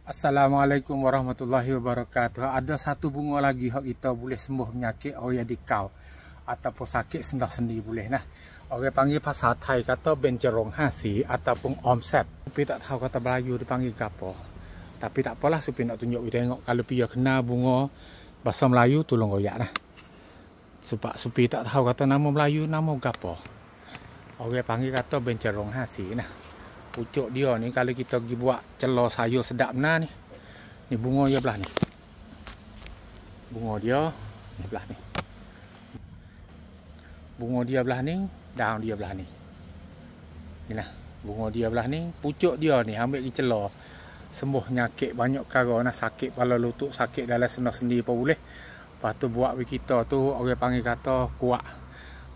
Assalamualaikum warahmatullahi wabarakatuh. Ada satu bunga lagi yang kita boleh sembuh penyakit orang di kau ataupun sakit sendah sendi boleh nah. Orang panggil bahasa Thai kata bencerong hasi ataupun omset. Tapi tak tahu kata Melayu dipanggil apa. Tapi tak apalah, Supi nak tunjuk kita tengok kalau dia kena bunga bahasa Melayu tolong royak nah. Sebab Supi tak tahu kata nama Melayu nama apa. Orang panggil kata bencerong hasi nah. Pucuk dia ni kalau kita pergi buat celor sayur sedap benar ni. Ni bunga dia belah ni. Bunga dia ni belah ni. Bunga dia belah ni, daun dia belah ni. Ni lah, bunga dia belah ni, pucuk dia ni ambil pergi celor. Sembuh penyakit banyak perkara nah, sakit kepala lutut, sakit dalam senah sendi apa boleh. Lepas tu buat kita tu orang panggil kata kuat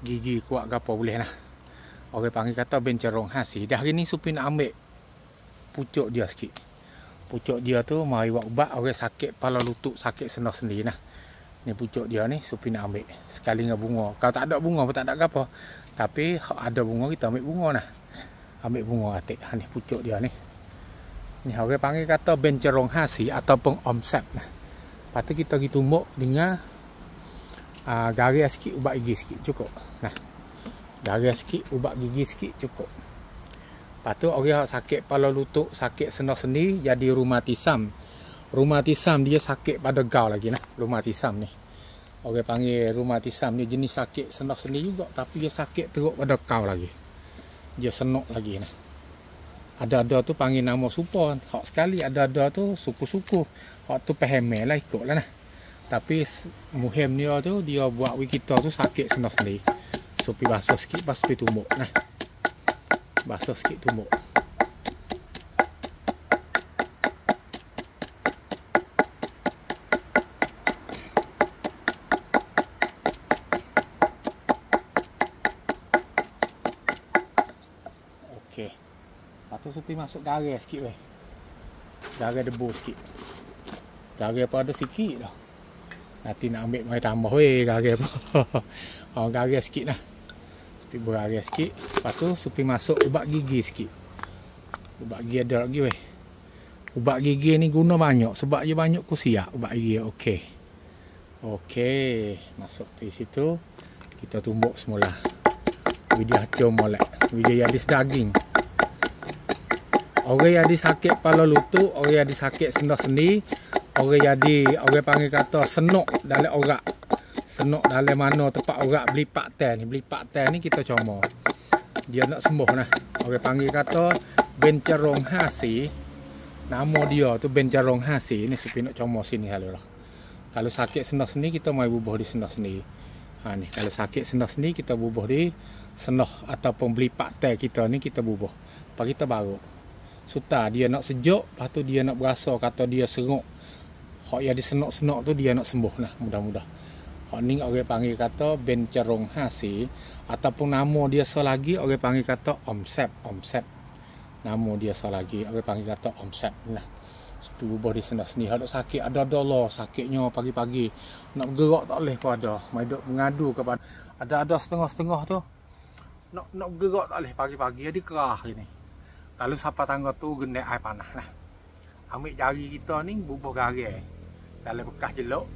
gigi, kuat gapo boleh nah. Orang panggil kata bencerong hasi. Dah hari ni Supi nak ambil pucuk dia sikit. Pucuk dia tu mari buat ubat orang sakit kepala lutut, sakit senah sendi nah. Ni pucuk dia ni Supi nak ambil sekali dengan bunga. Kalau tak ada bunga pun tak ada apa. Tapi ada bunga kita ambil bunga nah. Ambil bunga atik. Ha ni pucuk dia ni. Ni orang panggil kata bencerong hasi ataupun omset nah. Lepas tu kita pergi tumbuk dengan garis sikit, ubat gigi sikit cukup. Nah. Garis sikit, ubat gigi sikit cukup. Lepas tu orang sakit kepala lutut, sakit senah sendi jadi reumatism. Reumatism dia sakit pada gau lagi nah. Reumatism ni. Orang panggil reumatism ni jenis sakit senah sendi juga tapi dia sakit teruk pada gau lagi. Dia senok lagi nah. Ada-ada tu panggil nama supa. Hak sekali ada-ada tu suku-suku. Hak tu pahemel lah ikutlah nah. Tapi muhim dia tu dia buat kita tu sakit senah sendi. Supi basuh sikit, lepas Supi tumbuk nah. Basuh sikit tumbuk. Okey. Lepas tu Supi masuk garis sikit weh. Garis debu sikit. Garis apa ada sikit dah. Nanti nak ambil mai tambah weh garis apa. Garis sikit nah. Supi beraris sikit. Lepas tu Supi masuk ubat gigi sikit. Ubat gigi ada lagi weh. Ubat gigi ni guna banyak sebab dia banyak kusiak ubat gigi. Okey. Okey, masuk di situ. Kita tumbuk semula. Video acom molek. Video hadis daging. Orang yang sakit kepala lutut, orang yang sakit sendah sendi, orang panggil kata senok dalam orak. Senok dalam mana tempat orak belipak tan ni. Belipak tan ni kita comor. Dia nak sembuh nah. Orang panggil kata bencerong hasi. Nama dia tu bencerong hasi. Ni Supi nak comor sini halu lah. Kalau sakit sendah sendi kita mai bubuh di sendah sendi. Ha ni kalau sakit sendah sendi kita bubuh di senah ataupun belipak tan kita ni kita bubuh. Lepas kita baru. Suta dia nak sejuk, lepas tu dia nak berasa kata dia seruk. Hak yang disenok-senok tu dia nak sembuh nah, mudah-mudah. Hak ni orang panggil kata bencerong hasi ataupun nama dia selagi orang panggil kata omset. Nama dia selagi orang panggil kata omset nah. Supi bubuh di sendah seni. Ada sakit ada lah sakitnya pagi-pagi. Nak bergerak tak boleh pun ada. Mai duk mengadu kepada ada setengah-setengah tu. Nak bergerak tak boleh pagi-pagi dia kerah gini. Kalau siapa tangga tu guna air panas nah. Ambil jari kita ni bubuh garis. Dalam bekas jeluk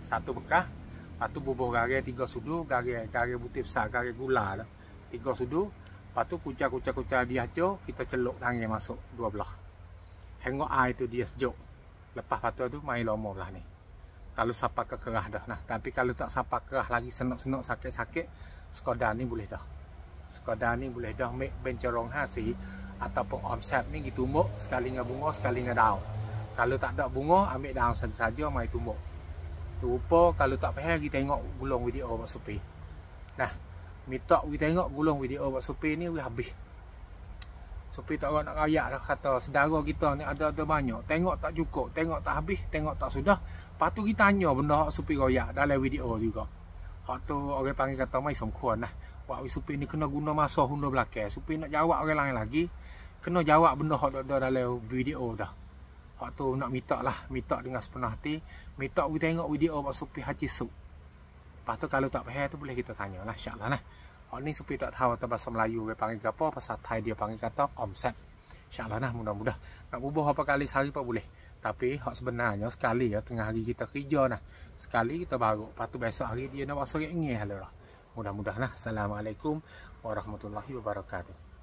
satu bekas. Lepas tu bubuh garis 3 sudu, garis putih besar, garis gula dah. 3 sudu. Lepas tu kucar dia hancur, kita celuk tangan masuk dua belah. Hengok air tu dia sejuk. Lepas patu tu main lama belah ni. Kalau siapa kekerah dah nah. Tapi kalau tak siapa kerah lagi senok-senok sakit-sakit, sekadar ni boleh dah. Sekadar ni boleh dah make bencerong hasi ataupun omset ni ditumbuk sekali dengan bunga, sekali dengan daun. Kalau tak ada bunga, ambil daun saja mai tumbuk. Rupa kalau tak faham kita tengok gulung video buat Supi. Nah, minta kita tengok gulung video buat Supi ni we habis. Supi tak nak rayak dah kata saudara kita ni ada banyak. Tengok tak cukup, tengok tak habis, tengok tak sudah. Lepas tu kita tanya benda hak Supi rayak dalam video juga. Hak tu orang panggil kata mai semkuan nah. Buat Supi ni kena guna masa hunda belakang. Supi nak jawab orang lain lagi, kena jawab benda hak ada dalam video dah. Hak tu nak minta dengan sepenuh hati, minta kita tengok video buat Supi haji suk. Lepas tu kalau tak faham tu boleh kita tanya lah insya-Allah nah. Hak ni Supi tak tahu atau bahasa Melayu dia panggil apa, bahasa Thai dia panggil kata omset. InsyaAllah nah, mudah-mudah nak bubuh apa kali sehari pun boleh. Tapi hak sebenarnya sekali ya tengah hari kita kerja nah. Sekali kita baru, lepas tu besok hari dia nak buat sore ngeh lah. Mudah-mudahan lah. Assalamualaikum warahmatullahi wabarakatuh.